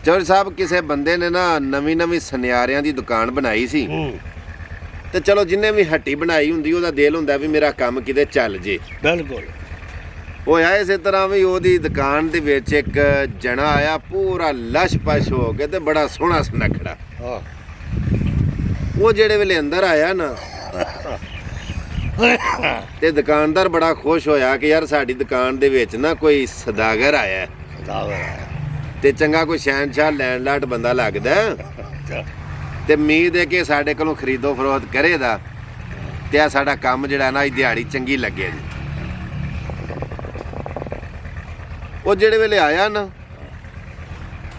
ਚੌਧਰੀ ਸਾਹਿਬ ਕਿਸੇ ਬੰਦੇ ਨੇ ਨਾ ਨਵੀਂ ਨਵੀਂ ਸੁਨਿਆਰਿਆਂ ਦੀ ਦੁਕਾਨ ਬਣਾਈ ਸੀ ਤੇ ਚਲੋ ਜਿੰਨੇ ਵੀ ਹੱਟੀ ਬਣਾਈ ਹੁੰਦੀ ਉਹਦਾ ਦਿਲ ਹੁੰਦਾ ਵੀ ਮੇਰਾ ਕੰਮ ਕਿਤੇ ਚੱਲ ਜੇ। ਬਿਲਕੁਲ ਹੋਇਆ ਇਸੇ ਤਰ੍ਹਾਂ ਵੀ ਉਹਦੀ ਦੁਕਾਨ ਦੇ ਵਿੱਚ ਇੱਕ ਜਣਾ ਆਇਆ ਪੂਰਾ ਲਸ਼-ਪਸ਼ ਹੋ ਕੇ ਤੇ ਬੜਾ ਸੋਹਣਾ ਸੁਨੱਖੜਾ। ਉਹ ਜਿਹੜੇ ਵੇਲੇ ਅੰਦਰ ਆਇਆ ਨਾ ਤੇ ਦੁਕਾਨਦਾਰ ਬੜਾ ਖੁਸ਼ ਹੋਇਆ ਕਿ ਯਾਰ ਸਾਡੀ ਦੁਕਾਨ ਦੇ ਵਿੱਚ ਨਾ ਕੋਈ ਸਦਾਗਰ ਆਇਆ ਤੇ ਚੰਗਾ ਕੋਈ ਸ਼ਹਿਨਸ਼ਾਹ ਲੈਣ ਲਾਟ ਬੰਦਾ ਲੱਗਦਾ ਤੇ ਉਮੀਦ ਹੈ ਕਿ ਸਾਡੇ ਕੋਲੋਂ ਖਰੀਦੋ ਫਰੋਖਤ ਕਰੇਗਾ ਤੇ ਆ ਸਾਡਾ ਕੰਮ ਜਿਹੜਾ ਨਾ ਇਹ ਦਿਹਾੜੀ ਚੰਗੀ ਲੱਗੇਗੀ। ਉਹ ਜਿਹੜੇ ਵੇਲੇ ਆਇਆ ਨਾ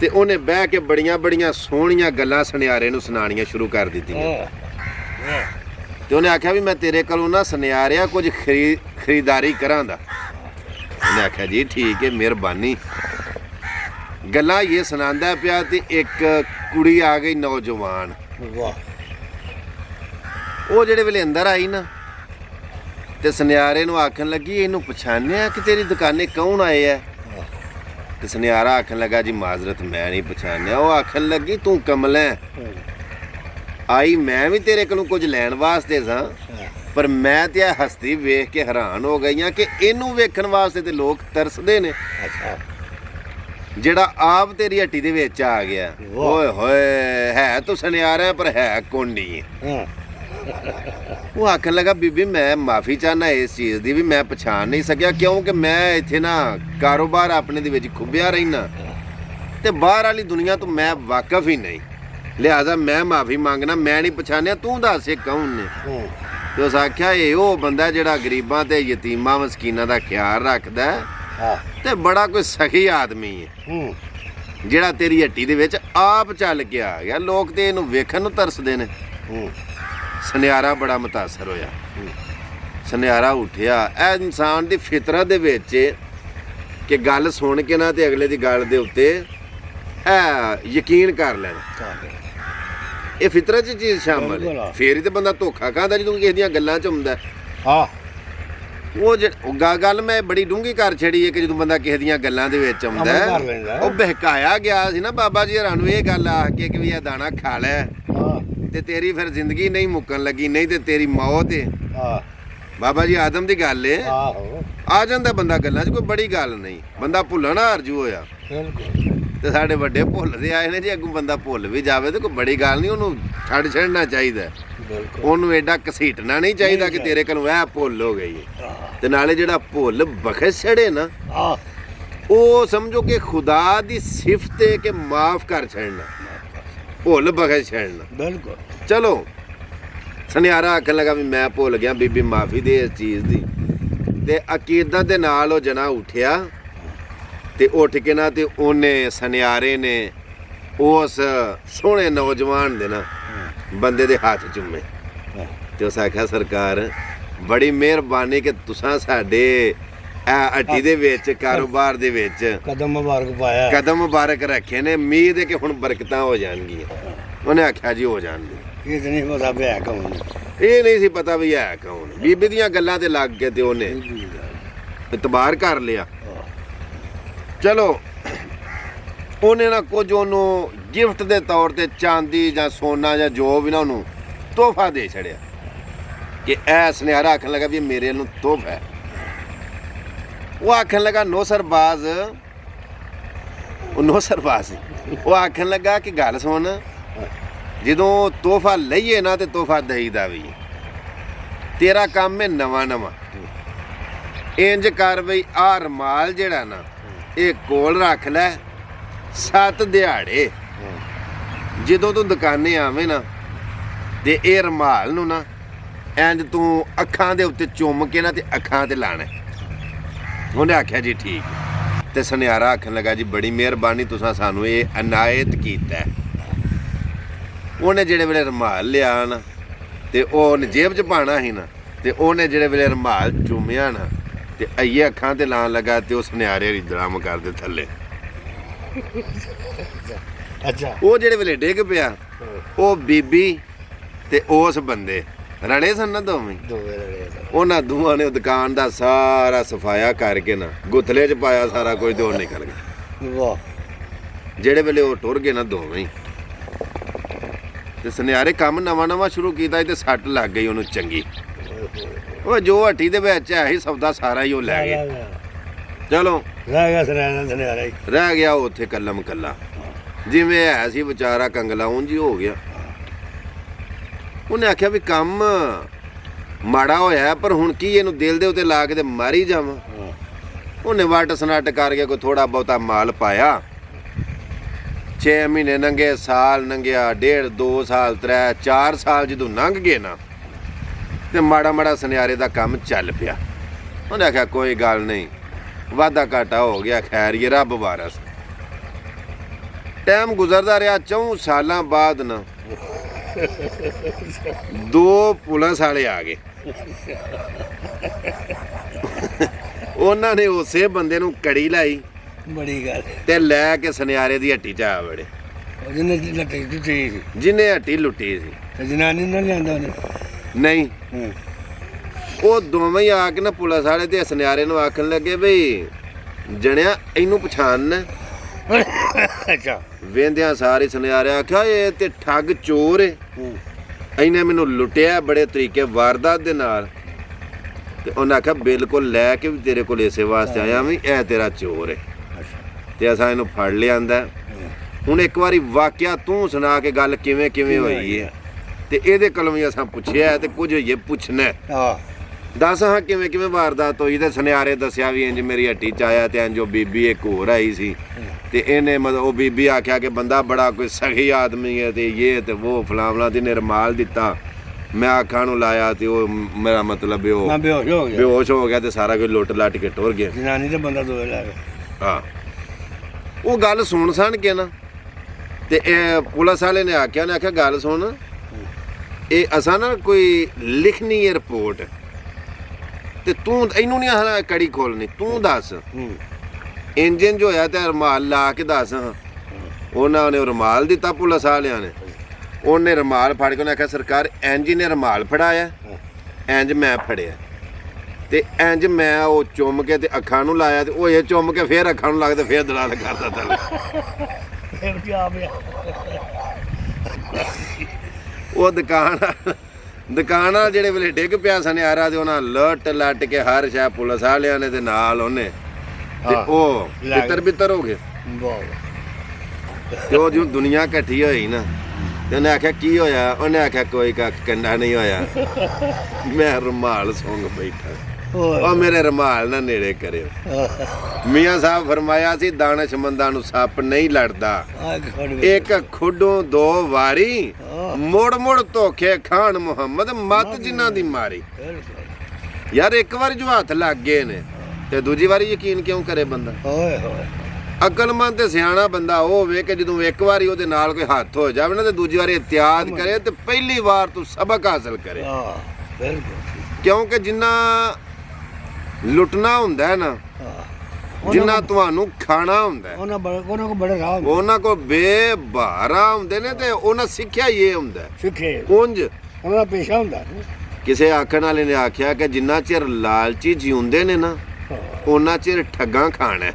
ਤੇ ਉਹਨੇ ਬਹਿ ਕੇ ਬੜੀਆਂ ਬੜੀਆਂ ਸੋਹਣੀਆਂ ਗੱਲਾਂ ਸੁਨਿਆਰੇ ਨੂੰ ਸੁਣਾਉਣੀਆਂ ਸ਼ੁਰੂ ਕਰ ਦਿੱਤੀਆਂ ਤੇ ਉਹਨੇ ਆਖਿਆ ਵੀ ਮੈਂ ਤੇਰੇ ਕੋਲੋਂ ਨਾ ਸੁਨਿਆਰਿਆ ਕੁਝ ਖਰੀਦਾਰੀ ਕਰਾਂ ਦਾ। ਉਹਨੇ ਆਖਿਆ ਜੀ ਠੀਕ ਹੈ ਮਿਹਰਬਾਨੀ। ਗੱਲਾਂ ਇਹ ਸੁਣਾਉਂਦਾ ਪਿਆ ਤੇ ਇੱਕ ਕੁੜੀ ਆ ਗਈ ਨੌਜਵਾਨ। ਉਹ ਜਿਹੜੇ ਵੇਲੇ ਅੰਦਰ ਆਈ ਨਾ ਤੇ ਸੁਨਿਆਰੇ ਨੂੰ ਆਖਣ ਲੱਗੀ ਇਹਨੂੰ ਪਛਾਣਿਆ ਕਿ ਤੇਰੀ ਦੁਕਾਨੇ ਕੌਣ ਆਏ ਆ? ਤੇ ਸੁਨਿਆਰਾ ਆਖਣ ਲੱਗਾ ਜੀ ਮਾਜ਼ਰਤ ਮੈਂ ਨਹੀਂ ਪਛਾਣਿਆ। ਉਹ ਆਖਣ ਲੱਗੀ ਤੂੰ ਕਮਲ ਹੈ ਆਈ ਮੈਂ ਵੀ ਤੇਰੇ ਕੋਲੋਂ ਕੁਝ ਲੈਣ ਵਾਸਤੇ ਸਾਂ ਪਰ ਮੈਂ ਤੇ ਇਹ ਹਸਤੀ ਵੇਖ ਕੇ ਹੈਰਾਨ ਹੋ ਗਈਆਂ ਕਿ ਇਹਨੂੰ ਵੇਖਣ ਵਾਸਤੇ ਤੇ ਲੋਕ ਤਰਸਦੇ ਨੇ ਜਿਹੜਾ ਆਪ ਤੇਰੀ ਹੱਟੀ ਦੇ ਵਿੱਚ ਆ ਗਿਆ। ਓਏ ਹੋਏ ਹੈ ਤੂੰ ਸੁਨਿਆਰਾ ਪਰ ਹੈ ਕੋਨੀ। ਉਹ ਆਖਣ ਲੱਗਾ ਬੀਬੀ ਮੈਂ ਮਾਫੀ ਚਾਹਨਾ ਇਸ ਚੀਜ਼ ਦੀ ਵੀ ਮੈਂ ਪਛਾਣ ਨਹੀਂ ਸਕਿਆ ਕਿਉਂਕਿ ਮੈਂ ਇੱਥੇ ਨਾ ਕਾਰੋਬਾਰ ਆਪਣੇ ਦੇ ਵਿੱਚ ਖੁੱਬਿਆ ਰਹਿਣਾ ਤੇ ਬਾਹਰ ਵਾਲੀ ਦੁਨੀਆ ਤੋਂ ਮੈਂ ਵਾਕਿਫ ਹੀ ਨਹੀਂ ਲਿਹਾਜ਼ਾ ਮੈਂ ਮਾਫੀ ਮੰਗਣਾ ਮੈਂ ਨਹੀਂ ਪਛਾਣਿਆ ਤੂੰ ਦੱਸ ਇਹ ਕੌਣ ਨੇ? ਤੇ ਉਸ ਆਖਿਆ ਇਹ ਉਹ ਬੰਦਾ ਜਿਹੜਾ ਗਰੀਬਾਂ ਤੇ ਯਤੀਮਾਂ ਮਸਕੀਨਾਂ ਦਾ ਖਿਆਲ ਰੱਖਦਾ ਤੇ ਬੜਾ ਕੋਈ ਸਖੀ ਆਦਮੀ ਹੈ ਜਿਹੜਾ ਤੇਰੀ ਹੱਟੀ ਦੇ ਵਿੱਚ ਆਪ ਚੱਲ ਕੇ ਆ ਗਿਆ। ਲੋਕ ਤੇ ਇਹਨੂੰ ਵੇਖਣ ਨੂੰ ਤਰਸਦੇ ਨੇ। ਸੁਨਿਆਰਾ ਬੜਾ ਮੁਤਾਸਰ ਹੋਇਆ। ਸੁਨਿਆਰਾ ਉੱਠਿਆ। ਇਹ ਇਨਸਾਨ ਦੀ ਫਿਤਰਤ ਦੇ ਵਿੱਚ ਕਿ ਗੱਲ ਸੁਣ ਕੇ ਨਾ ਤੇ ਅਗਲੇ ਦੀ ਗੱਲ ਦੇ ਉੱਤੇ ਯਕੀਨ ਕਰ ਲੈਣਾ ਇਹ ਫਿਤਰਤ 'ਚ ਚੀਜ਼ ਸ਼ਾਮਲ ਹੈ। ਫੇਰ ਹੀ ਤੇ ਬੰਦਾ ਧੋਖਾ ਖਾਂਦਾ ਜਦੋਂ ਕਿਸੇ ਦੀਆਂ ਗੱਲਾਂ 'ਚ ਹੁੰਦਾ। ਉਹ ਗੱਲ ਮੈਂ ਬੜੀ ਡੂੰਘੀ ਕਰ ਛੜੀ ਹੈ ਕਿ ਜਦੋਂ ਬੰਦਾ ਕਿਸੇ ਦੀਆਂ ਗੱਲਾਂ ਦੇ ਵਿੱਚ ਆਉਂਦਾ ਉਹ ਬਹਿਕਾਇਆ ਗਿਆ ਸੀ ਨਾ ਬਾਬਾ ਜੀ ਹੋਰਾਂ ਨੂੰ ਇਹ ਗੱਲ ਆਖ ਕੇ ਕਿ ਵੀ ਇਹ ਦਾਣਾ ਖਾ ਲੈ ਤੇ ਤੇਰੀ ਫਿਰ ਜ਼ਿੰਦਗੀ ਨਹੀਂ ਮੁੱਕਣ ਲੱਗੀ ਨਹੀਂ ਤੇ ਤੇਰੀ ਮੌਤ ਹੈ। ਬਾਬਾ ਜੀ ਆਦਮ ਦੀ ਗੱਲ ਏ ਆ ਜਾਂਦਾ ਬੰਦਾ ਗੱਲਾਂ 'ਚ ਕੋਈ ਬੜੀ ਗੱਲ ਨਹੀਂ ਬੰਦਾ ਭੁੱਲਣਾ ਆਰਜੂ ਹੋਇਆ ਤੇ ਸਾਡੇ ਵੱਡੇ ਭੁੱਲਦੇ ਆਏ ਨੇ ਜੇ ਅੱਗੋਂ ਬੰਦਾ ਭੁੱਲ ਵੀ ਜਾਵੇ ਤੇ ਕੋਈ ਬੜੀ ਗੱਲ ਨਹੀਂ ਉਹਨੂੰ ਛੱਡ ਛੱਡਣਾ ਚਾਹੀਦਾ ਉਹਨੂੰ ਐਡਾ ਘਸੀਟਣਾ ਨਹੀਂ ਚਾਹੀਦਾ ਕਿ ਤੇਰੇ ਕੋਲੋਂ ਇਹ ਭੁੱਲ ਹੋ ਗਈ ਤੇ ਨਾਲੇ ਜਿਹੜਾ ਭੁੱਲ ਬਖਸ਼ ਛੜੇ ਨਾ ਉਹ ਸਮਝੋ ਕਿ ਖੁਦਾ ਦੀ ਸਿਫਤ ਹੈ ਕਿ ਮਾਫ ਕਰ ਛੱਡਣਾ ਭੁੱਲ ਬਖਸ਼ ਛੱਡਣਾ। ਬਿਲਕੁਲ ਚਲੋ ਸੁਨਿਆਰਾ ਆਖਣ ਲੱਗਾ ਵੀ ਮੈਂ ਭੁੱਲ ਗਿਆ ਬੀਬੀ ਮਾਫੀ ਦੇ ਇਸ ਚੀਜ਼ ਦੀ ਤੇ ਅਕੀਦਤ ਦੇ ਨਾਲ ਉਹ ਜਣਾ ਉੱਠਿਆ ਤੇ ਉੱਠ ਕੇ ਨਾ ਤੇ ਉਹਨੇ ਸੁਨਿਆਰੇ ਨੇ ਉਸ ਸੋਹਣੇ ਨੌਜਵਾਨ ਦੇ ਨਾ ਬੰਦੇ ਦੇ ਹੱਥ ਚੁੰਮੇ ਤੇ ਉਸ ਆਖਿਆ ਸਰਕਾਰ ਬੜੀ ਮਿਹਰਬਾਨੀ ਕਿ ਤੁਸੀਂ ਸਾਡੇ ਹੱਟੀ ਦੇ ਵਿੱਚ ਕਾਰੋਬਾਰ ਦੇ ਵਿੱਚ ਕਦਮ ਮੁਬਾਰਕ ਰੱਖੇ ਨੇ। ਉਮੀਦ ਹੈ ਕਿ ਹੁਣ ਬਰਕਤਾਂ ਹੋ ਜਾਣਗੀਆਂ। ਉਹਨੇ ਆਖਿਆ ਜੀ ਹੋ ਜਾਣਗੀਆਂ। ਇਹ ਨਹੀਂ ਸੀ ਪਤਾ ਵੀ ਹੈ ਕੌਣ। ਬੀਬੀ ਦੀਆਂ ਗੱਲਾਂ ਤੇ ਲੱਗ ਕੇ ਤੇ ਉਹਨੇ ਇਤਬਾਰ ਕਰ ਲਿਆ। ਚਲੋ ਉਹਨੇ ਨਾ ਕੁਝ ਉਹਨੂੰ ਗਿਫਟ ਦੇ ਤੌਰ ਤੇ ਚਾਂਦੀ ਜਾਂ ਸੋਨਾ ਜਾਂ ਜੋ ਵੀ ਨਾ ਉਹਨੂੰ ਤੋਹਫਾ ਦੇ ਛੜਿਆ ਕਿ ਇਹ ਸੁਨਿਆਰਾ ਆਖਣ ਲੱਗਾ ਵੀ ਮੇਰੇ ਨੂੰ ਤੋਹਫਾ ਹੈ। ਉਹ ਆਖਣ ਲੱਗਾ ਨੌਸਰਬਾਜ਼ ਉਹ ਆਖਣ ਲੱਗਾ ਕਿ ਗੱਲ ਸੁਣ ਜਦੋਂ ਤੋਹਫਾ ਲਈਏ ਨਾ ਤੇ ਤੋਹਫਾ ਦਈਦਾ ਵੀ ਤੇਰਾ ਕੰਮ ਹੈ ਨਵਾਂ ਨਵਾਂ ਇੰਜ ਕਰ ਬਈ ਆਹ ਰਮਾਲ ਜਿਹੜਾ ਨਾ ਇਹ ਕੋਲ ਰੱਖ ਲੈ 7 ਦਿਹਾੜੇ ਜਦੋਂ ਤੂੰ ਦੁਕਾਨੇ ਆਵੇਂ ਨਾ ਤੇ ਇਹ ਰਮਾਲ ਨੂੰ ਨਾ ਇੰਜ ਤੂੰ ਅੱਖਾਂ ਦੇ ਉੱਤੇ ਚੁੰਮ ਕੇ ਨਾ ਤੇ ਅੱਖਾਂ ਤੇ ਲਾਣਾ। ਉਹਨੇ ਆਖਿਆ ਜੀ ਠੀਕ ਤੇ ਸੁਨਿਆਰਾ ਆਖਣ ਲੱਗਾ ਜੀ ਬੜੀ ਮਿਹਰਬਾਨੀ ਤੁਸੀਂ ਸਾਨੂੰ ਇਹ ਅਨਾਇਤ ਕੀਤਾ। ਉਹਨੇ ਜਿਹੜੇ ਵੇਲੇ ਰੁਮਾਲ ਲਿਆ ਨਾ ਤੇ ਉਹਨੇ ਜੇਬ 'ਚ ਪਾਣਾ ਸੀ ਨਾ ਤੇ ਉਹਨੇ ਜਿਹੜੇ ਵੇਲੇ ਰੁਮਾਲ ਚੁੰਮਿਆ ਨਾ ਤੇ ਆਈਏ ਅੱਖਾਂ ਤੇ ਲਾਉਣ ਲੱਗਾ ਤੇ ਉਹ ਸੁਨਿਆਰੇ ਦੀ ਦਰਮ ਕਰਦੇ ਥੱਲੇ। ਅੱਛਾ ਉਹ ਜਿਹੜੇ ਵੇਲੇ ਡਿੱਗ ਪਿਆ ਉਹ ਬੀਬੀ ਤੇ ਉਸ ਬੰਦੇ ਰਲੇ ਸਨ ਨਾ ਦੋਵੇਂ ਉਹਨਾਂ ਦੋਵਾਂ ਨੇ ਦੁਕਾਨ ਦਾ ਸਾਰਾ ਸਫਾਇਆ ਕਰਕੇ ਨਾ ਗੁੱਥਲੇ 'ਚ ਪਾਇਆ ਸਾਰਾ ਕੁਝ ਤੇ ਉਹ ਨਿਕਲ ਗਿਆ। ਜਿਹੜੇ ਵੇਲੇ ਉਹ ਟੁਰ ਗਏ ਨਾ ਦੋਵੇਂ ਹੀ ਤੇ ਸੁਨਿਆਰੇ ਕੰਮ ਨਵਾਂ ਸ਼ੁਰੂ ਕੀਤਾ ਤੇ ਸੱਟ ਲੱਗ ਗਈ ਉਹਨੂੰ ਚੰਗੀ। ਉਹ ਜੋ ਹੱਟੀ ਦੇ ਵਿੱਚ ਹੈ ਹੀ ਸੌਦਾ ਸਾਰਾ ਹੀ ਉਹ ਲੈ ਗਏ। ਚਲੋ ਰਹਿ ਗਿਆ ਉਹ ਉੱਥੇ ਕੱਲਮ ਕੱਲਾ, ਜਿਵੇਂ ਹੈ ਸੀ ਵਿਚਾਰਾ ਕੰਗਲਾ ਉਂਝ ਹੀ ਹੋ ਗਿਆ। ਉਹਨੇ ਆਖਿਆ ਵੀ ਕੰਮ ਮਾੜਾ ਹੋਇਆ ਪਰ ਹੁਣ ਕੀ ਇਹਨੂੰ ਦਿਲ ਦੇ ਉੱਤੇ ਲਾ ਕੇ ਤੇ ਮਾਰੀ ਜਾਵਾਂ। ਉਹਨੇ ਵੱਟ ਸਨੱਟ ਕਰਕੇ ਕੋਈ ਥੋੜਾ ਬਹੁਤਾ ਮਾਲ ਪਾਇਆ। 6 ਮਹੀਨੇ ਲੰਘੇ, ਸਾਲ ਲੰਘਿਆ, 1.5 2 ਸਾਲ 3 4 ਸਾਲ ਜਦੋਂ ਲੰਘ ਗਏ ਨਾ ਤੇ ਮਾੜਾ ਸੁਨਿਆਰੇ ਦਾ ਕੰਮ ਚੱਲ ਪਿਆ। ਉਹਨੇ ਆਖਿਆ ਕੋਈ ਗੱਲ ਨਹੀਂ, ਵਾਧਾ ਘਾਟਾ ਹੋ ਗਿਆ, ਖੈਰ ਇਹ ਰੱਬ ਵਾਰਸ। ਟਾਈਮ ਗੁਜ਼ਰਦਾ ਰਿਹਾ। 4 ਸਾਲਾਂ ਬਾਅਦ ਨਾ 2 ਪੁਲਿਸ ਵਾਲੇ ਆ ਗਏ। ਉਹਨਾਂ ਨੇ ਉਸੇ ਬੰਦੇ ਨੂੰ ਕੜੀ ਲਾਈ ਬੜੀ ਗੱਲ ਤੇ ਲੈ ਕੇ ਸੁਨਿਆਰੇ ਦੀ ਹੱਟੀ ਚ ਆ ਵੜੇ। ਜਿਹਨੇ ਹੱਟੀ ਲੁੱਟੀ ਸੀ ਤੇ ਜਨਾਨੀ ਨਾਲ ਲਿਆਂਦਾ ਉਹਨੇ ਨਹੀਂ। ਉਹ ਦੋਵੇਂ ਹੀ ਆ ਕੇ ਨਾ ਪੁਲਿਸ ਵਾਲੇ ਤੇ ਸੁਨਿਆਰੇ ਨੂੰ ਆਖਣ ਲੱਗੇ ਬਈ ਜਣਿਆ ਇਹਨੂੰ ਪਛਾਣ। ਅੱਛਾ ਵੇਂਦਿਆਂ ਸਾਰੇ ਸੁਨਿਆਰੇ ਆਖਿਆ ਇਹ ਤੇ ਠੱਗ ਚੋਰ ਏ, ਇਹਨੇ ਮੈਨੂੰ ਲੁੱਟਿਆ ਬੜੇ ਤਰੀਕੇ ਵਾਰਦਾਤ ਦੇ ਨਾਲ। ਤੇ ਉਹਨੇ ਆਖਿਆ ਬਿਲਕੁਲ ਲੈ ਕੇ ਵੀ ਤੇਰੇ ਕੋਲ ਇਸੇ ਵਾਸਤੇ ਆਇਆ ਵੀ ਇਹ ਤੇਰਾ ਚੋਰ ਏ ਤੇ ਅਸਾਂ ਇਹਨੂੰ ਫੜ ਲਿਆਂਦਾ। ਹੁਣ ਇੱਕ ਵਾਰੀ ਵਾਕਿਆ ਤੂੰ ਸੁਣਾ ਕੇ ਗੱਲ ਕਿਵੇਂ ਹੋਈ ਏ ਤੇ ਇਹਦੇ ਕੋਲੋਂ ਵੀ ਅਸਾਂ ਪੁੱਛਿਆ ਤੇ ਕੁਝ ਇਹ ਪੁੱਛਣਾ। ਦੱਸ ਹਾਂ ਕਿਵੇਂ ਵਾਰਦਾਤ ਹੋਈ। ਤੇ ਸੁਨਿਆਰੇ ਦੱਸਿਆ ਵੀ ਇੰਜ ਮੇਰੀ ਹੱਟੀ ਚ ਆਇਆ ਤੇ ਇੰਜ ਉਹ ਬੀਬੀ ਇੱਕ ਹੋਰ ਆਈ ਸੀ ਤੇ ਇਹਨੇ ਮਤਲਬ ਉਹ ਬੀਬੀ ਆਖਿਆ ਕਿ ਬੰਦਾ ਬੜਾ ਕੋਈ ਸਹੀ ਆਦਮੀ ਹੈ ਤੇ ਇਹ ਤੇ ਉਹ ਫਲਾਵਲਾ ਤੇ ਨੇ ਰਮਾਲ ਦਿੱਤਾ। ਮੈਂ ਅੱਖਾਂ ਨੂੰ ਲਾਇਆ ਤੇ ਉਹ ਮੇਰਾ ਮਤਲਬ ਉਹ ਬੇਹੋਸ਼ ਹੋ ਗਿਆ ਤੇ ਸਾਰਾ ਕੁਝ ਲੁੱਟ ਲੱਟ ਕੇ ਟੁਰ ਗਿਆ। ਜਨਾਨੀ ਤੇ ਬੰਦਾ ਦੋਵੇਂ ਲੈ ਗਿਆ। ਹਾਂ ਉਹ ਗੱਲ ਸੁਣ ਕੇ ਨਾ ਤੇ ਇਹ ਪੁਲਿਸ ਵਾਲੇ ਨੇ ਆਖਿਆ ਗੱਲ ਸੁਣ, ਇਹ ਅਸਾਂ ਨਾ ਕੋਈ ਲਿਖਣੀ ਹੈ ਰਿਪੋਰਟ ਤੇ ਤੂੰ ਇਹਨੂੰ ਨਹੀਂ ਆਹ ਕੜੀ ਖੋਲਣੀ, ਤੂੰ ਦੱਸ ਇੰਜਨ ਜੋ ਹੋਇਆ ਤੇ ਰੁਮਾਲ ਲਾ ਕੇ ਦੱਸ। ਉਹਨਾਂ ਨੇ ਰੁਮਾਲ ਦਿੱਤਾ ਪੁਲਿਸ ਵਾਲਿਆਂ ਨੇ। ਉਹਨੇ ਰੁਮਾਲ ਫੜ ਕੇ ਉਹਨੇ ਆਖਿਆ ਸਰਕਾਰ ਇੰਜ ਨੇ ਰੁਮਾਲ ਫੜਾਇਆ, ਇੰਜ ਮੈਂ ਫੜਿਆ ਤੇ ਇੰਜ ਮੈਂ ਉਹ ਚੁੰਮ ਕੇ ਤੇ ਅੱਖਾਂ ਨੂੰ ਲਾਇਆ ਤੇ ਉਹ ਇਹ ਚੁੰਮ ਕੇ ਫੇਰ ਅੱਖਾਂ ਨੂੰ ਲੱਗਦਾ ਫੇਰ ਦਲਾਲ ਕਰਦਾ ਥੱਲੇ। ਉਹ ਦੁਕਾਨ ਵਾਲਾ ਜਿਹੜੇ ਵੇਲੇ ਡਿੱਗ ਪਿਆ ਸੁਨਿਆਰਾ ਤੇ ਉਹਨਾਂ ਲੁੱਟ ਲੱਟ ਕੇ ਹਰ ਸ਼ੈ ਪੁਲਿਸ ਵਾਲਿਆਂ ਨੇ ਤੇ ਨਾਲ ਉਹਨੇ ਤੇ ਉਹ ਬਿੱਤਰ ਹੋ ਗਏ। ਤੇ ਉਹ ਜੋ ਦੁਨੀਆ ਇਕੱਠੀ ਹੋਈ ਨਾ ਤੇ ਉਹਨੇ ਆਖਿਆ ਕੀ ਹੋਇਆ? ਉਹਨੇ ਆਖਿਆ ਕੋਈ ਕੱਖ ਕੰਡਾ ਨਹੀਂ ਹੋਇਆ, ਮੈਂ ਰੁਮਾਲ ਸੁੰਘ ਬੈਠਾ। ਉਹ ਮੇਰੇ ਰੁਮਾਲ ਨਾ ਨੇੜੇ ਕਰਿਓ। ਮੀਆਂ ਸਾਹਿਬ ਫਰਮਾਇਆ ਸੀ ਦਾਨਸ਼ਮੰਦਾਂ ਨੂੰ ਸੱਪ ਨਹੀਂ ਲੜਦਾ, ਇੱਕ ਖੁੱਡੋਂ 2 ਵਾਰੀ, ਮੁੜ ਧੋਖੇ ਖਾਣ ਮੁਹੰਮਦ ਮੱਤ ਜਿਨ੍ਹਾਂ ਦੀ ਮਾਰੀ। ਯਾਰ ਇੱਕ ਵਾਰੀ ਜੋ ਹੱਥ ਲੱਗ ਗਏ ਨੇ ਤੇ ਦੂਜੀ ਵਾਰੀ ਯਕੀਨ ਕਿਉਂ ਕਰੇ ਬੰਦਾ? ਅਕਲਮੰਦ ਤੇ ਸਿਆਣਾ ਬੰਦਾ ਉਹ ਹੋਵੇ ਕਿ ਜਦੋਂ ਇੱਕ ਵਾਰੀ ਉਹਦੇ ਨਾਲ ਕੋਈ ਹੱਥ ਹੋ ਜਾਵੇ ਨਾ ਤੇ ਦੂਜੀ ਵਾਰੀ ਇhtiyat ਕਰੇ ਤੇ ਪਹਿਲੀ ਵਾਰ ਤੂੰ ਸਬਕ ਹਾਸਲ ਕਰੇ। ਕਿਉਂਕਿ ਜਿੰਨਾ ਲੁੱਟਣਾ ਹੁੰਦਾ ਨਾ, ਜਿੰਨਾ ਤੁਹਾਨੂੰ ਖਾਣਾ ਹੁੰਦਾ, ਉਹਨਾਂ ਕੋਲ ਬੇਬਹਾਰਾ ਹੁੰਦੇ ਨੇ ਤੇ ਉਹਨਾਂ ਸਿੱਖਿਆ ਇਹ ਹੁੰਦਾ ਉਂਝ ਉਹਨਾਂ ਪੇਸ਼ਾ ਹੁੰਦਾ। ਕਿਸੇ ਆਖਣ ਵਾਲੇ ਨੇ ਆਖਿਆ ਕਿ ਜਿੰਨਾ ਚਿਰ ਲਾਲਚੀ ਜਿਉਂਦੇ ਨੇ ਨਾ ਉਹਨਾਂ ਚਿਰ ਠੱਗਾਂ ਖਾਣਾ।